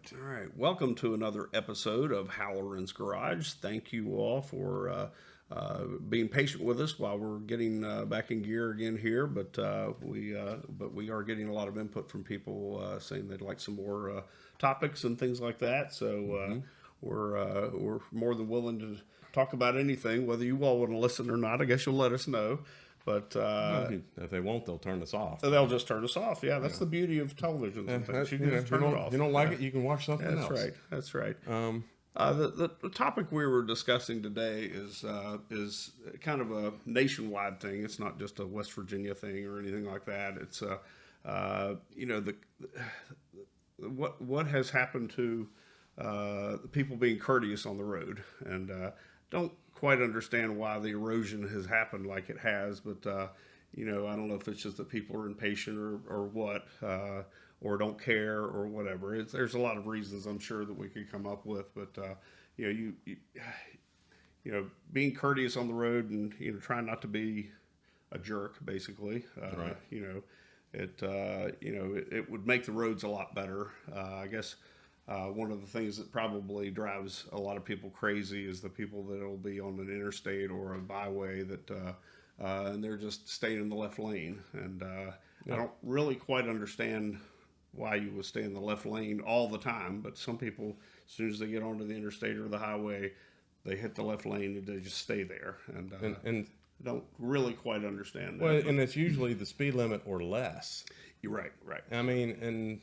All right. Welcome to another episode of Halloran's Garage. Thank you all for being patient with us while we're getting back in gear again here. But we are getting a lot of input from people saying they'd like some more topics and things like that. So we're more than willing to talk about anything, whether you all want to listen or not. I guess you'll let us know. But If they won't, they'll turn us off. they'll just turn us off. Yeah, that's the beauty of television. Sometimes you can just turn it off. If you don't like it, you can watch something That's else. right. That's right. The topic we were discussing today is kind of a nationwide thing. It's not just a West Virginia thing or anything like that. It's what has happened to people being courteous on the road, and don't quite understand why the erosion has happened like it has, but I don't know if it's just that people are impatient or what, or don't care or whatever. There's a lot of reasons I'm sure that we could come up with, but you being courteous on the road and trying not to be a jerk, basically. Right. It would make the roads a lot better. I guess. One of the things that probably drives a lot of people crazy is the people that will be on an interstate or a byway and they're just staying in the left lane. And I don't really quite understand why you would stay in the left lane all the time, but some people, as soon as they get onto the interstate or the highway, they hit the left lane and they just stay there. And don't really quite understand that. Well, and it's usually the speed limit or less. You're right, right. I mean, and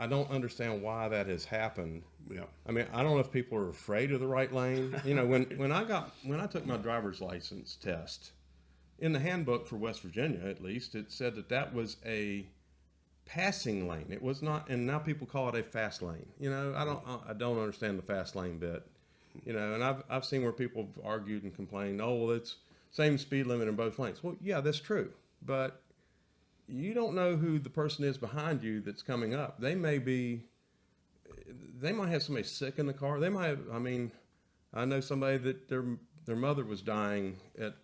I don't understand why that has happened. Yeah. I mean, I don't know if people are afraid of the right lane. When I took my driver's license test, in the handbook for West Virginia, at least, it said that was a passing lane. It was not, and now people call it a fast lane. I don't understand the fast lane bit. And I've seen where people have argued and complained, oh, well, it's same speed limit in both lanes. Well, yeah, that's true, but you don't know who the person is behind you that's coming up. They might have somebody sick in the car. They might have, I know somebody that their mother was dying at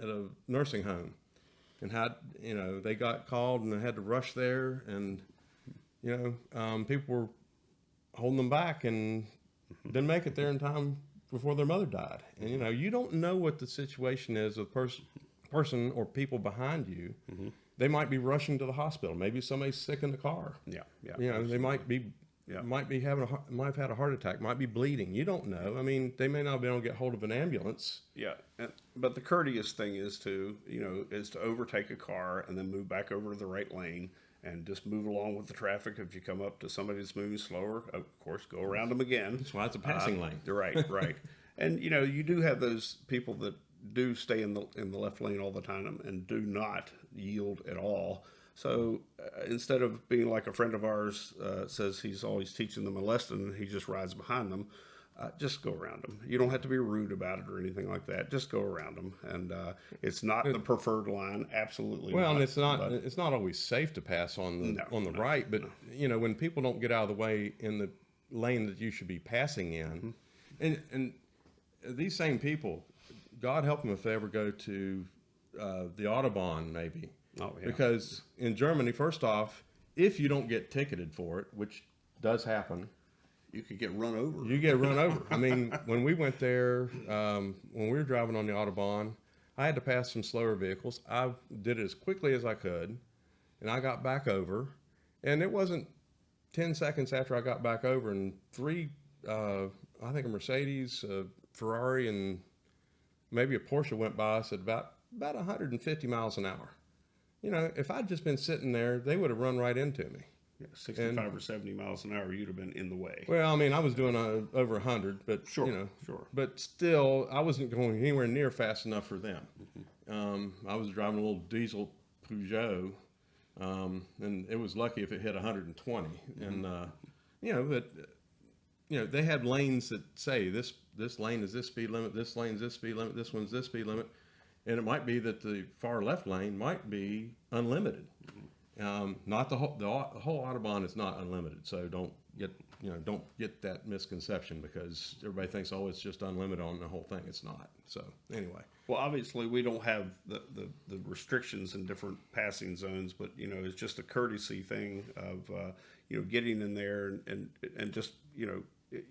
a nursing home and they got called and they had to rush there, and, people were holding them back and didn't make it there in time before their mother died. And, you don't know what the situation is with person or people behind you. Mm-hmm. They might be rushing to the hospital. Maybe somebody's sick in the car. Yeah. They might have had a heart attack, might be bleeding. You don't know. They may not be able to get hold of an ambulance. Yeah, but the courteous thing is to overtake a car and then move back over to the right lane and just move along with the traffic. If you come up to somebody that's moving slower, of course, go around them again. That's why it's a passing lane. Right. And you do have those people that do stay in the left lane all the time and do not yield at all. So instead of being like a friend of ours says he's always teaching them a lesson, he just rides behind them. Just go around them. You don't have to be rude about it or anything like that. Just go around them, and it's not the preferred line. Absolutely. Well, not. and it's not always safe to pass on the right. But when people don't get out of the way in the lane that you should be passing in, and these same people, God help them if they ever go to the Autobahn, maybe. Oh, yeah. Because in Germany, first off, if you don't get ticketed for it, which does happen, you could get run over. You get run over. When we went there, when we were driving on the Autobahn, I had to pass some slower vehicles. I did it as quickly as I could, and I got back over. And it wasn't 10 seconds after I got back over, and I think a Mercedes, a Ferrari, and maybe a Porsche went by us at about 150 miles an hour. If I'd just been sitting there, they would have run right into me. Yeah, 65 or 70 miles an hour, you'd have been in the way. Well, I was doing over 100, but sure. But still, I wasn't going anywhere near fast enough for them. Mm-hmm. I was driving a little diesel Peugeot, and it was lucky if it hit 120. Mm-hmm. And they have lanes that say this lane is this speed limit, this lane is this speed limit, this one's this speed limit. And it might be that the far left lane might be unlimited. Not the whole Autobahn is not unlimited, so don't get that misconception because everybody thinks, oh, it's just unlimited on the whole thing. It's not. So anyway, Well, obviously, we don't have the restrictions in different passing zones, but it's just a courtesy thing of getting in there and just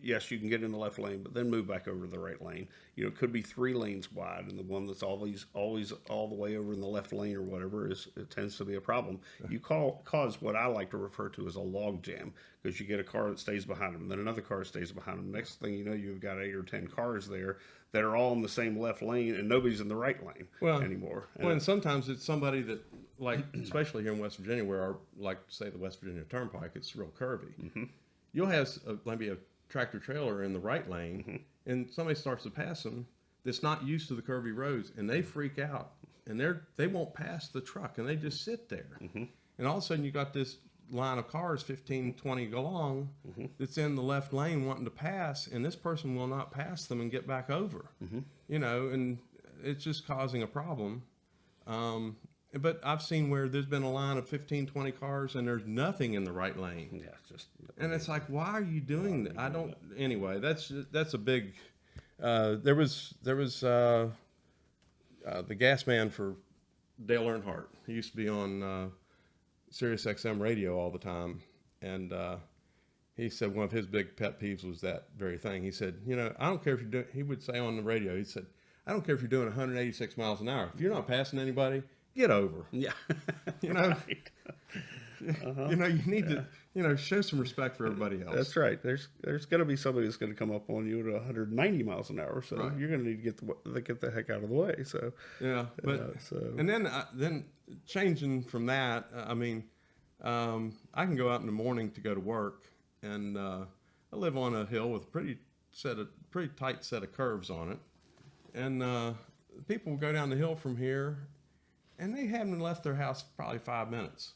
yes, you can get in the left lane, but then move back over to the right lane. It could be 3 lanes wide, and the one that's always all the way over in the left lane or whatever it tends to be a problem. You cause what I like to refer to as a log jam, because you get a car that stays behind them, then another car stays behind them. Next thing you know, you've got 8 or 10 cars there that are all in the same left lane, and nobody's in the right lane anymore. And sometimes it's somebody that, like, especially here in West Virginia, where like say the West Virginia Turnpike, it's real curvy. Mm-hmm. You'll have maybe a tractor trailer in the right lane, mm-hmm. and somebody starts to pass them that's not used to the curvy roads, and they freak out, and they won't pass the truck, and they just sit there. Mm-hmm. And all of a sudden you got this line of cars 15, 20 along, mm-hmm. that's in the left lane wanting to pass, and this person will not pass them and get back over. Mm-hmm. And it's just causing a problem. But I've seen where there's been a line of 15, 20 cars and there's nothing in the right lane. Yeah, and it's like, why are you doing that? I don't. Anyway, that's a big. There was the gas man for Dale Earnhardt. He used to be on Sirius XM radio all the time, and he said one of his big pet peeves was that very thing. He said, I don't care if you're doing. He would say on the radio, he said, I don't care if you're doing 186 miles an hour. If you're not passing anybody, get over. Yeah. Right. You need to, show some respect for everybody else. That's right. There's going to be somebody that's going to come up on you at 190 miles an hour. So right. You're going to need to get the heck out of the way. So, yeah. But, and then changing from that, I can go out in the morning to go to work, and I live on a hill with a pretty tight set of curves on it. And people go down the hill from here, and they haven't left their house probably 5 minutes.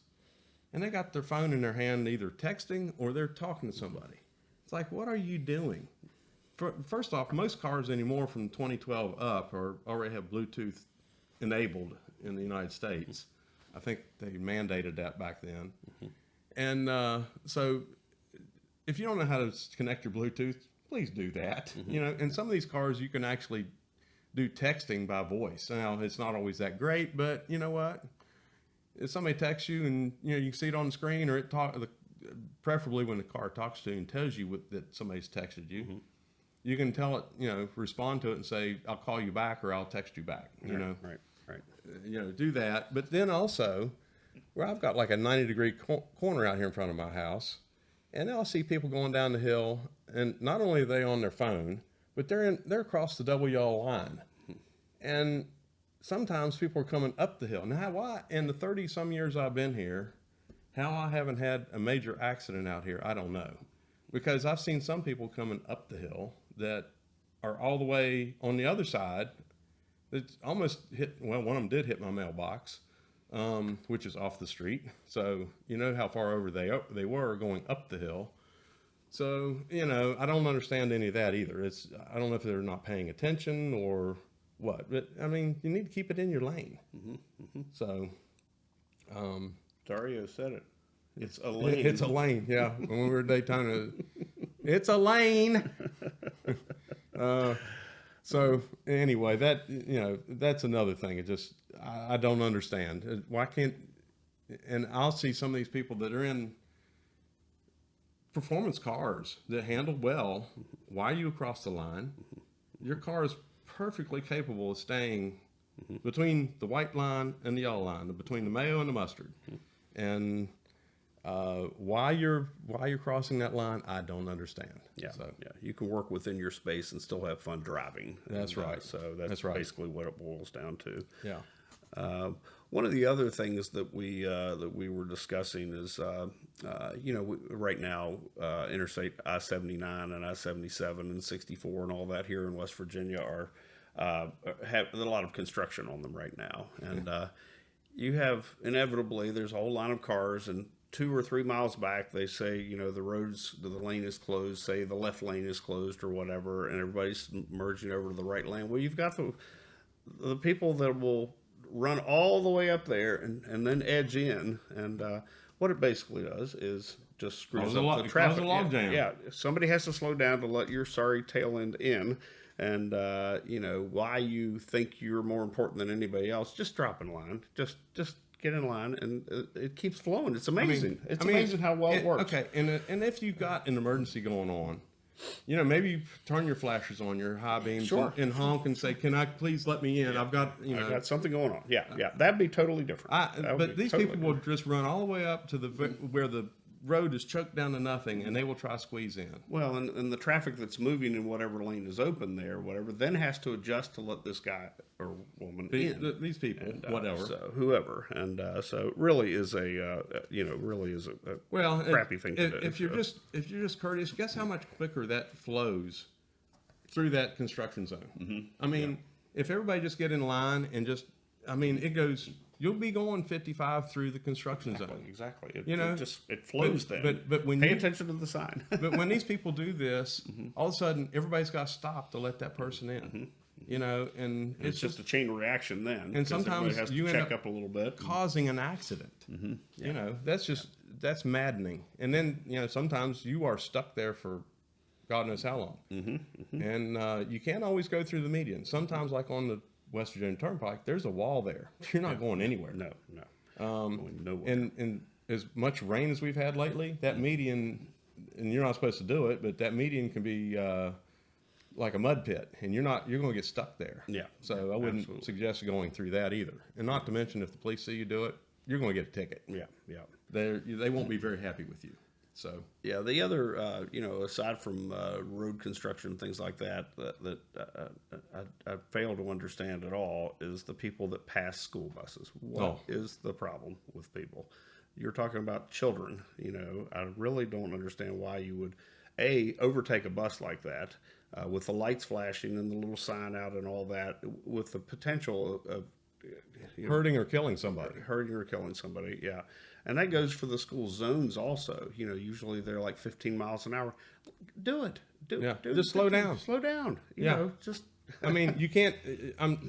And they got their phone in their hand, either texting or they're talking to somebody. It's like, what are you doing? First off, most cars anymore from 2012 up already have Bluetooth enabled in the United States. I think they mandated that back then. Mm-hmm. And so if you don't know how to connect your Bluetooth, please do that. Mm-hmm. And some of these cars you can actually do texting by voice. Now, it's not always that great, but you know what? If somebody texts you and you can see it on the screen, or preferably when the car talks to you and tells you that somebody's texted you, mm-hmm. you can tell it, respond to it and say, I'll call you back or I'll text you back. Right. Do that. But then also, where I've got like a 90-degree corner out here in front of my house, and I'll see people going down the hill, and not only are they on their phone, but they're across the double yellow line. And sometimes people are coming up the hill. Now, why in the 30-some years I've been here, how I haven't had a major accident out here, I don't know. Because I've seen some people coming up the hill that are all the way on the other side. It's almost one of them did hit my mailbox, which is off the street. So you know how far over they were going up the hill. So, I don't understand any of that either. I don't know if they're not paying attention or what, but you need to keep it in your lane. Mm-hmm, mm-hmm. So, Dario said it. It's a lane. It's a lane. Yeah. When we were at Daytona, it's a lane. So anyway, that's another thing. It just, I don't understand. Why can't, and I'll see some of these people that are in performance cars that handle well. Why are you across the line? Your car is perfectly capable of staying between the white line and the yellow line, between the mayo and the mustard. And why you're crossing that line, I don't understand. Yeah, you can work within your space and still have fun driving. That's right. So that's right. Basically what it boils down to. Yeah. One of the other things that we were discussing is, right now, Interstate I-79 and I-77 and 64 and all that here in West Virginia have a lot of construction on them right now. And you have, inevitably, there's a whole line of cars, and 2 or 3 miles back, they say, the lane is closed, say the left lane is closed or whatever, and everybody's merging over to the right lane. Well, you've got the people that will run all the way up there and then edge in. And what it basically does is just screws up the traffic. Cause a log jam. Yeah, somebody has to slow down to let your sorry tail end in. And why you think you're more important than anybody else? Just drop in line. Just get in line, and it keeps flowing. It's amazing. It's amazing how well it works. Okay, and if you've got an emergency going on, maybe you turn your flashers on, your high beams, Sure. and honk and say, "Can I please let me in? Yeah. I've got I've got something going on." Yeah, that'd be totally different. But these people will just run all the way up to where the road is choked down to nothing, and they will try to squeeze in. Well, and the traffic that's moving in whatever lane is open there, whatever, then has to adjust to let this guy or woman in. These people, And, whatever. So whoever, and so it really is a crappy thing to do. If you're just courteous, guess how much quicker that flows through that construction zone. Mm-hmm. I mean, if everybody just get in line and it goes. You'll be going 55 through the construction zone. Exactly. It flows then. But when pay attention to the sign. But when these people do this, all of a sudden everybody's got to stop to let that person in. And it's just a chain reaction then. And sometimes has to you check end up a little bit, causing an accident. That's maddening. And then sometimes you are stuck there for God knows how long. And you can't always go through the median. Sometimes, like on the West Virginia Turnpike, there's a wall there. You're not going anywhere. No. Going nowhere. And as much rain as we've had lately, that median, and you're not supposed to do it, but that median can be like a mud pit, and you're going to get stuck there. Yeah. So I wouldn't suggest going through that either. And not to mention, if the police see you do it, you're going to get a ticket. Yeah. They won't be very happy with you. So yeah, the other aside from road construction, things like that I fail to understand at all is the people that pass school buses. What is the problem with people? You're talking about children. I really don't understand why you would overtake a bus like that with the lights flashing and the little sign out and all that, with the potential of hurting or killing somebody. Yeah. And that goes for the school zones also. Usually they're like 15 miles an hour. Do it. Just slow down. Slow down. I mean, you can't,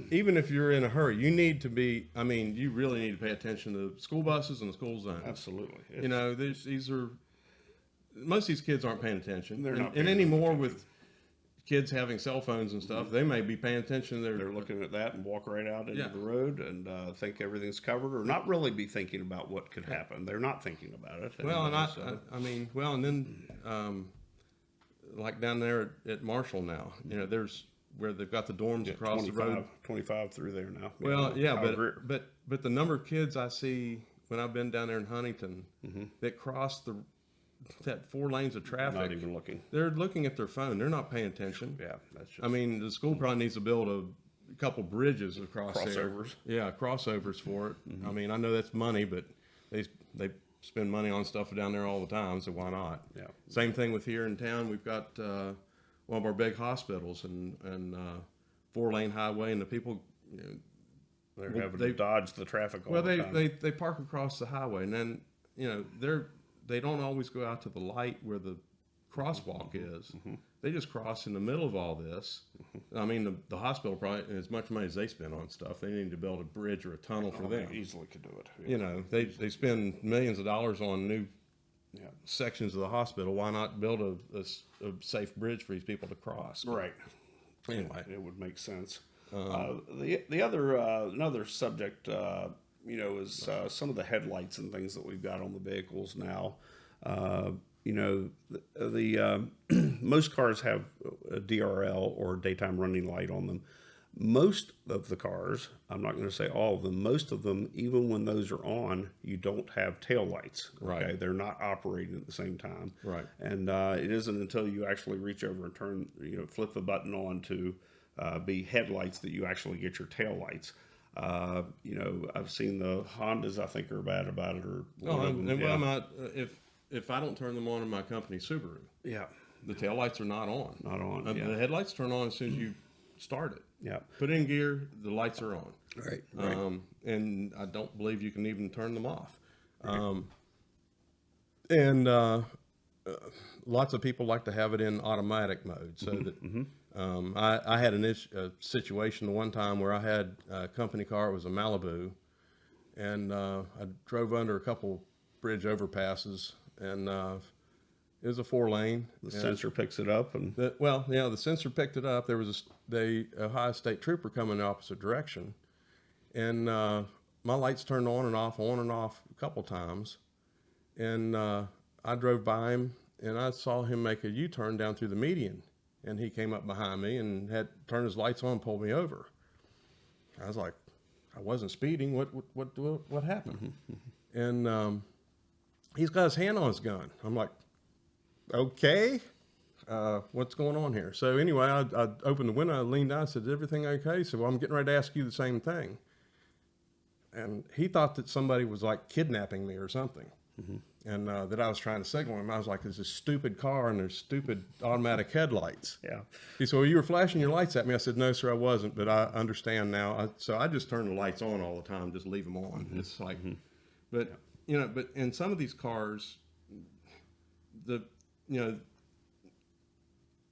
even if you're in a hurry, you need to be, you really need to pay attention to school buses and the school zones. Absolutely. Most of these kids aren't paying attention. They're not. And anymore with kids having cell phones and stuff, they may be paying attention. They're looking at that and walk right out into the road and think everything's covered, or not really be thinking about what could happen. They're not thinking about it. And then like down there at Marshall now, there's where they've got the dorms across the road. 25 through there now. But the number of kids I see when I've been down there in Huntington that cross that 4 lanes of traffic. Not even looking. They're looking at their phone. They're not paying attention. Yeah, that's just... the school probably needs to build a couple bridges across crossovers. There. Yeah, crossovers for it. I know that's money, but they spend money on stuff down there all the time, so why not? Yeah. Same thing with here in town. We've got one of our big hospitals and 4-lane highway, and the people. They're having to dodge the traffic all the time. They park across the highway, and then they don't always go out to the light where the crosswalk is. They just cross in the middle of all this. The hospital probably, as much money as they spend on stuff, they need to build a bridge or a tunnel for them. They easily could do it. They spend millions of dollars on new sections of the hospital. Why not build a safe bridge for these people to cross? Right. Anyway, it would make sense. The other another subject, is some of the headlights and things that we've got on the vehicles now. The most cars have a DRL or daytime running light on them. Most of the cars, I'm not going to say all of them, most of them, even when those are on, you don't have tail lights. Okay? Right. They're not operating at the same time. Right. And it isn't until you actually reach over and turn, flip the button on to be headlights that you actually get your tail lights. I've seen the Hondas, I think, are bad about it. I'm not. If I don't turn them on in my company Subaru, the tail lights are not on. Not on. The headlights turn on as soon as you start it. Yeah. Put in gear, the lights are on. Right. And I don't believe you can even turn them off. Right. lots of people like to have it in automatic mode, so that I had a situation the one time where I had a company car. It was a Malibu, and I drove under a couple bridge overpasses, and it was a 4-lane. The sensor picks it up, and The sensor picked it up. There was the Ohio State Trooper coming in the opposite direction, and my lights turned on and off a couple times, and I drove by him, and I saw him make a U-turn down through the median, and he came up behind me and had turned his lights on and pulled me over. I was like, I wasn't speeding. What happened? And he's got his hand on his gun. I'm like, okay, what's going on here? So anyway, I opened the window, I leaned down, I said, is everything okay? He said, well, I'm getting ready to ask you the same thing. And he thought that somebody was like kidnapping me or something. And that I was trying to signal him. I was like, there's this stupid car and there's stupid automatic headlights. Yeah. He said, well, you were flashing your lights at me. I said, no, sir, I wasn't, but I understand now. So I just turn the lights on all the time, just leave them on. It's like, but in some of these cars,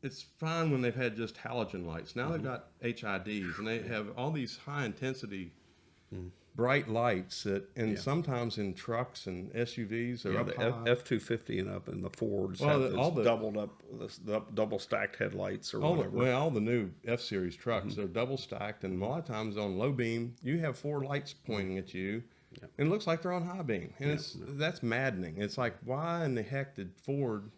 it's fine when they've had just halogen lights. Now they've got HIDs, and they have all these high intensity bright lights that, and sometimes in trucks and SUVs, they're up high. F-250 and up, and the Fords Well, have all these the- doubled up, double stacked headlights or whatever. All the new F-Series trucks, they're double stacked, and a lot of times on low beam, you have 4 lights pointing at you, and it looks like they're on high beam, and that's maddening. It's like, why in the heck did Ford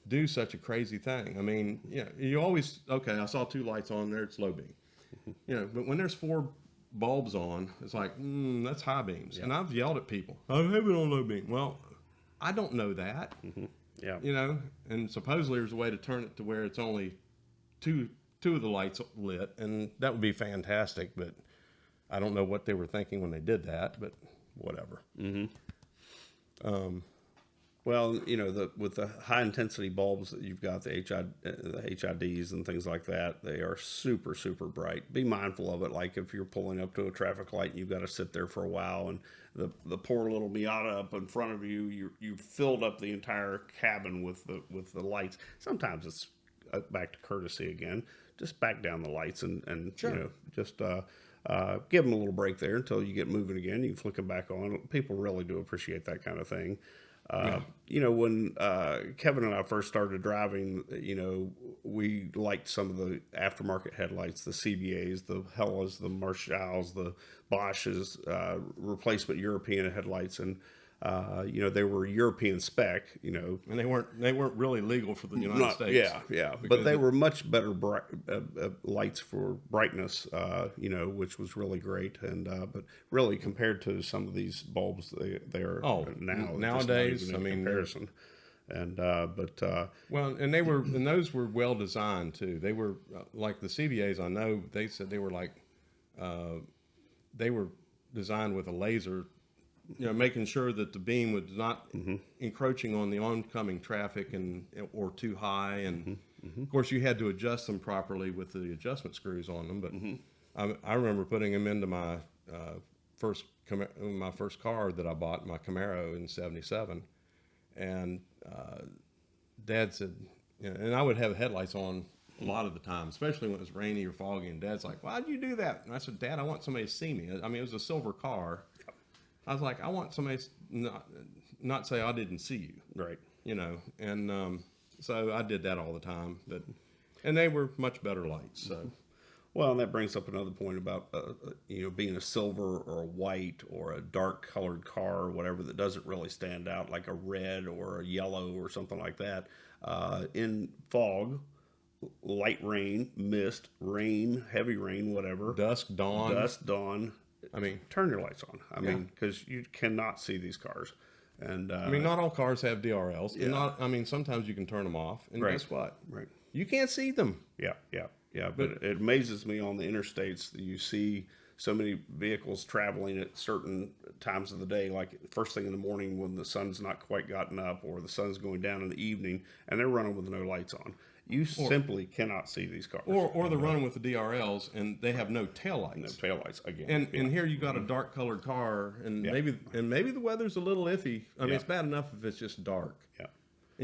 do such a crazy thing? I mean, you always, okay, I saw 2 lights on there, it's low beam. But when there's 4 bulbs on, it's like, that's high beams. And I've yelled at people, I have it on low beam. Well, I don't know that. And supposedly there's a way to turn it to where it's only two of the lights lit, and that would be fantastic, but I don't know what they were thinking when they did that, but whatever. Well, with the high intensity bulbs that you've got, the HIDs and things like that, they are super, super bright. Be mindful of it. Like if you're pulling up to a traffic light and you've got to sit there for a while, and the poor little Miata up in front of you, you filled up the entire cabin with the lights. Sometimes it's back to courtesy again. Just back down the lights and Sure. just give them a little break there until you get moving again. You can flick them back on. People really do appreciate that kind of thing. When Kevin and I first started driving, we liked some of the aftermarket headlights, the CBAs, the Hellas, the Marshalls, the Bosch's, replacement European headlights. And, they were European spec, And they weren't really legal for the United States. Yeah. But they were much better lights for brightness, which was really great. And but really compared to some of these bulbs, they are nowadays. Just not even in comparison. And and those were well designed too. They were like the CBAs. I know they said they were like they were designed with a laser. Making sure that the beam was not encroaching on the oncoming traffic or too high. And of course you had to adjust them properly with the adjustment screws on them. But I remember putting them into my first car that I bought, my Camaro in '77. And Dad said, and I would have headlights on a lot of the time, especially when it was rainy or foggy. And Dad's like, why'd you do that? And I said, Dad, I want somebody to see me. I mean, it was a silver car. I was like, I want somebody to not say I didn't see you. Right. And so I did that all the time. And they were much better lights. So, well, and that brings up another point about, being a silver or a white or a dark colored car or whatever that doesn't really stand out, like a red or a yellow or something like that. In fog, light rain, mist, rain, heavy rain, whatever. Dusk, dawn. I mean, turn your lights on. I mean, because you cannot see these cars. And not all cars have DRLs. Yeah. Sometimes you can turn them off. And guess what? Right. You can't see them. Yeah. But it amazes me on the interstates that you see so many vehicles traveling at certain times of the day, like first thing in the morning when the sun's not quite gotten up, or the sun's going down in the evening, and they're running with no lights on. You simply cannot see these cars. Or they're running with the DRLs and they have no taillights. No taillights again. And here you got a dark colored car, and maybe the weather's a little iffy. I mean, it's bad enough if it's just dark. Yeah.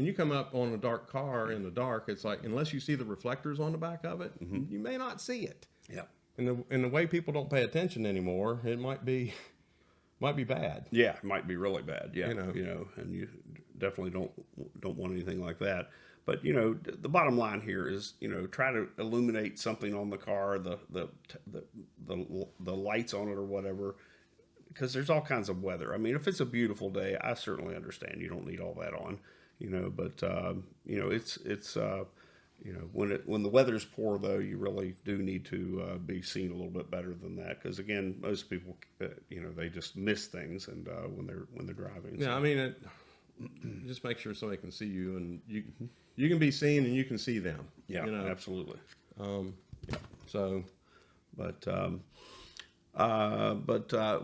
and you come up on a dark car in the dark, it's like, unless you see the reflectors on the back of it, you may not see it. Yeah. And the way people don't pay attention anymore, it might be bad. Yeah, it might be really bad. Yeah, You know. and you definitely don't want anything like that. But the bottom line here is try to illuminate something on the car, the lights on it or whatever, because there's all kinds of weather. I mean, if it's a beautiful day, I certainly understand you don't need all that on, But it's when the weather's poor though, you really do need to be seen a little bit better than that, because again, most people they just miss things and when they're driving. Yeah, so. I mean, just make sure somebody can see you, and you can be seen and you can see them. Yeah, absolutely. So, but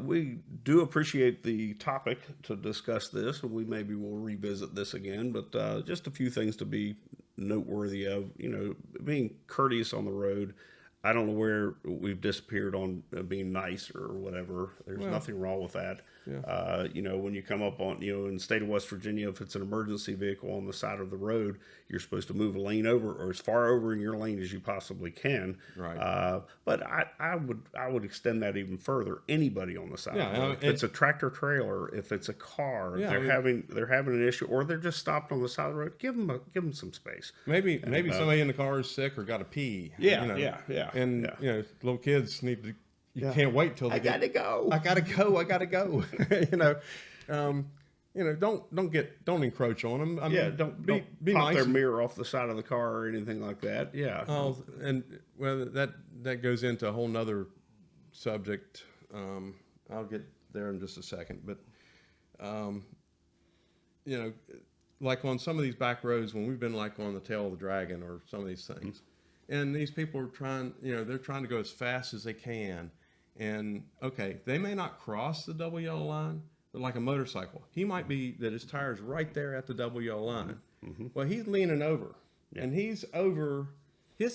we do appreciate the topic to discuss this, and we maybe will revisit this again. But just a few things to be noteworthy of, being courteous on the road. I don't know where we've disappeared on being nice or whatever. There's nothing wrong with that. Yeah. When you come up on, in the state of West Virginia, if it's an emergency vehicle on the side of the road, you're supposed to move a lane over or as far over in your lane as you possibly can. Right. But I would extend that even further. Anybody on the side of the road. If it's a tractor trailer, if it's a car, they're having an issue, or they're just stopped on the side of the road. Give them some space. Maybe somebody in the car is sick or got to pee. Yeah. And little kids need to. You can't wait till they gotta go. I gotta go. Don't encroach on them. I mean, don't be pop nice. their mirror off the side of the car or anything like that. Yeah. Oh, and that goes into a whole nother subject. I'll get there in just a second, but like on some of these back roads when we've been like on the tail of the dragon or some of these things, and these people are trying, they're trying to go as fast as they can. And okay, they may not cross the double yellow line, but like a motorcycle, he might be that his tire's right there at the double yellow line. Mm-hmm. Well, he's leaning over, and his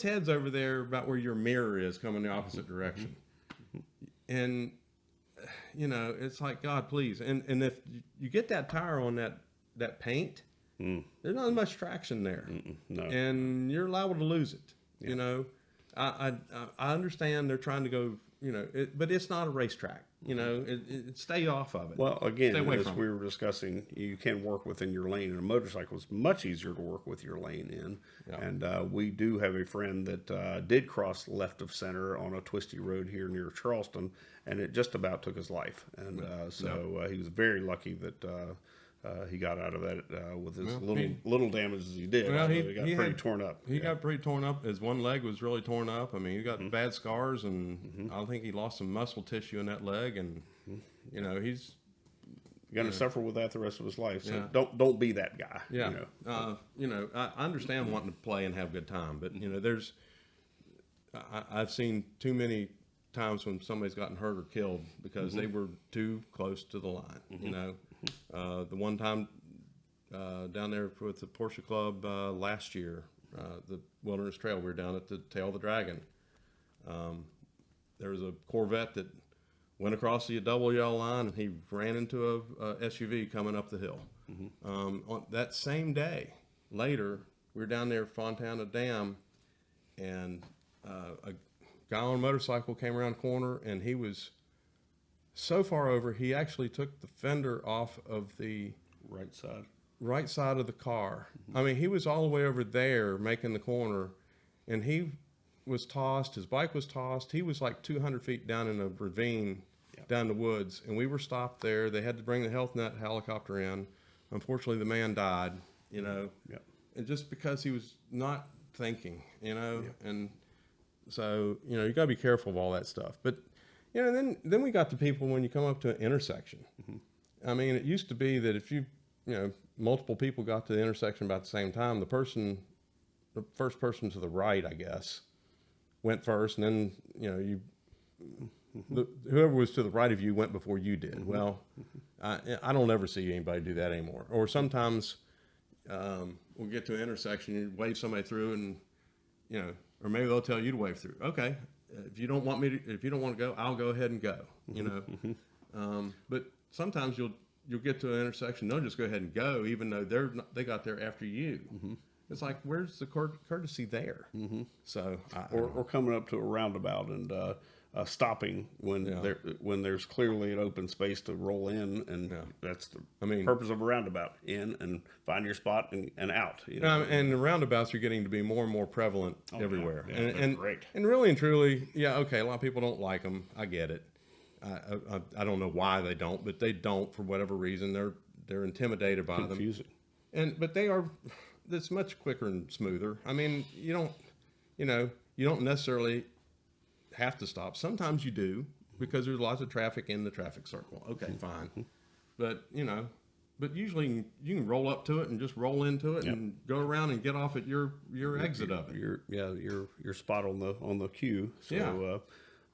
head's over there about where your mirror is coming the opposite direction. Mm-hmm. And it's like, God, please. And if you get that tire on that paint, there's not much traction there. No. And you're liable to lose it. Yeah. I understand they're trying to go, but it's not a racetrack. Stay off of it. Well, again, as we were discussing, you can work within your lane, and a motorcycle is much easier to work with your lane in. Yeah. And we do have a friend that did cross left of center on a twisty road here near Charleston, and it just about took his life. And he was very lucky that he got out of that with as little damage as he did. Well, he got pretty torn up. He got pretty torn up. His one leg was really torn up. I mean, he got bad scars, and I think he lost some muscle tissue in that leg. And he's going to suffer with that the rest of his life. So don't be that guy. Yeah. I understand wanting to play and have a good time, but I've seen too many times when somebody's gotten hurt or killed because they were too close to the line. The one time down there with the Porsche Club last year, the Wilderness Trail, we were down at the tail of the Dragon. There was a Corvette that went across the double yellow line, and he ran into a SUV coming up the hill. On that same day, later, we were down there at Fontana Dam, and a guy on a motorcycle came around the corner, and he was so far over, he actually took the fender off of the right side of the car. I mean, he was all the way over there making the corner, and he was tossed. His bike was tossed. He was like 200 feet down in a ravine down the woods, and we were stopped there. They had to bring the health net helicopter in. Unfortunately, the man died, and just because he was not thinking, and so, you got to be careful of all that stuff. But, then we got to people when you come up to an intersection. I mean, it used to be that if multiple people got to the intersection about the same time, the first person to the right, I guess, went first, and then, whoever was to the right of you went before you did. Well, I don't ever see anybody do that anymore. Or sometimes we'll get to an intersection, you wave somebody through, and or maybe they'll tell you to wave through. Okay, if you don't want to go, I'll go ahead and go. But sometimes you'll get to an intersection, they'll just go ahead and go, even though they got there after you. It's like, where's the courtesy there? So, Or coming up to a roundabout and stopping when when there's clearly an open space to roll in, and that's the purpose of a roundabout: in and find your spot and out. You know? and the roundabouts are getting to be more and more prevalent everywhere. Yeah, and great. And really and truly, okay, a lot of people don't like them. I get it. I don't know why they don't, but they don't for whatever reason. They're intimidated by Confusing. them. But they are. It's much quicker and smoother. I mean, you don't necessarily have to stop. Sometimes you do, because there's lots of traffic in the traffic circle. Okay, fine. But usually you can roll up to it and just roll into it and go around and get off at your exit of it. Your spot on the queue. So,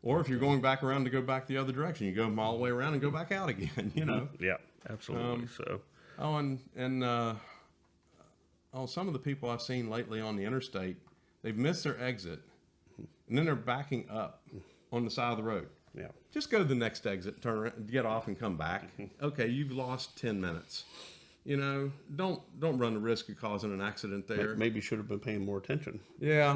or if you're going back around to go back the other direction, you go all the way around and go back out again. Yeah, absolutely. Some of the people I've seen lately on the interstate, they've missed their exit, and then they're backing up on the side of the road. Yeah. Just go to the next exit, turn around, get off, and come back. Okay, you've lost 10 minutes. Don't run the risk of causing an accident there. Maybe should have been paying more attention. Yeah.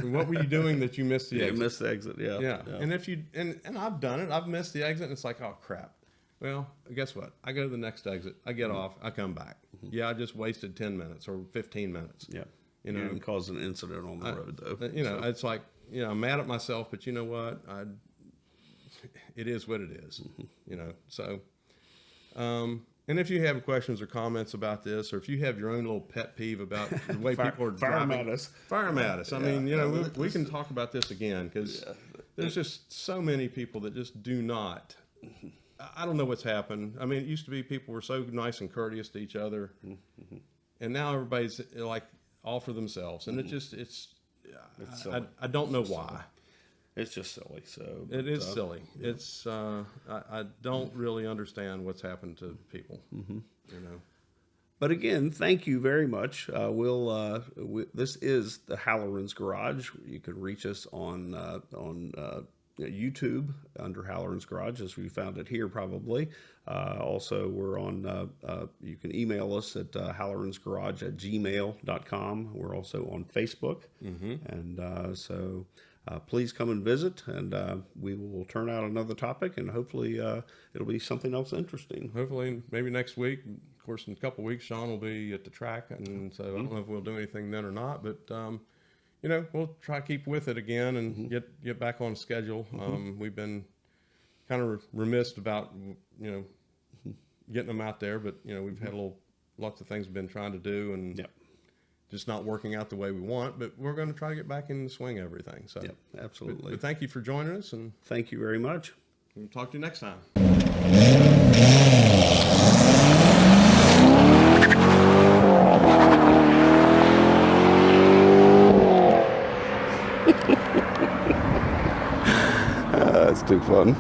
What were you doing that you missed the exit? You missed the exit. Yeah. And if you and I've done it. I've missed the exit, and it's like, oh crap. Well, guess what? I go to the next exit. I get off. I come back. Yeah, I just wasted 10 minutes or 15 minutes. Yeah. You didn't cause an incident on the road, though. It's like, I'm mad at myself, but you know what? It is what it is. So, and if you have questions or comments about this, or if you have your own little pet peeve about the way people are driving, fire them at us. I mean, we can talk about this again, because there's just so many people that just do not. I don't know what's happened. I mean, it used to be people were so nice and courteous to each other, and now everybody's like all for themselves, and I don't know why. It's just silly. So it is silly. Yeah. It's I don't really understand what's happened to people. But again, thank you very much. This is the Halloran's Garage. You can reach us on YouTube under Halloran's Garage, as we found it here probably. Also, we're on, you can email us at halloransgarage@gmail.com. We're also on Facebook. And so please come and visit, and we will turn out another topic, and hopefully it'll be something else interesting. Hopefully, maybe next week. Of course, in a couple of weeks, Sean will be at the track, and so I don't know if we'll do anything then or not, but we'll try to keep with it again and get back on schedule. We've been kind of remiss about, getting them out there, but, we've had lots of things we've been trying to do, and just not working out the way we want, but we're going to try to get back in the swing of everything. So, absolutely. But thank you for joining us, and thank you very much. We'll talk to you next time. That's too fun.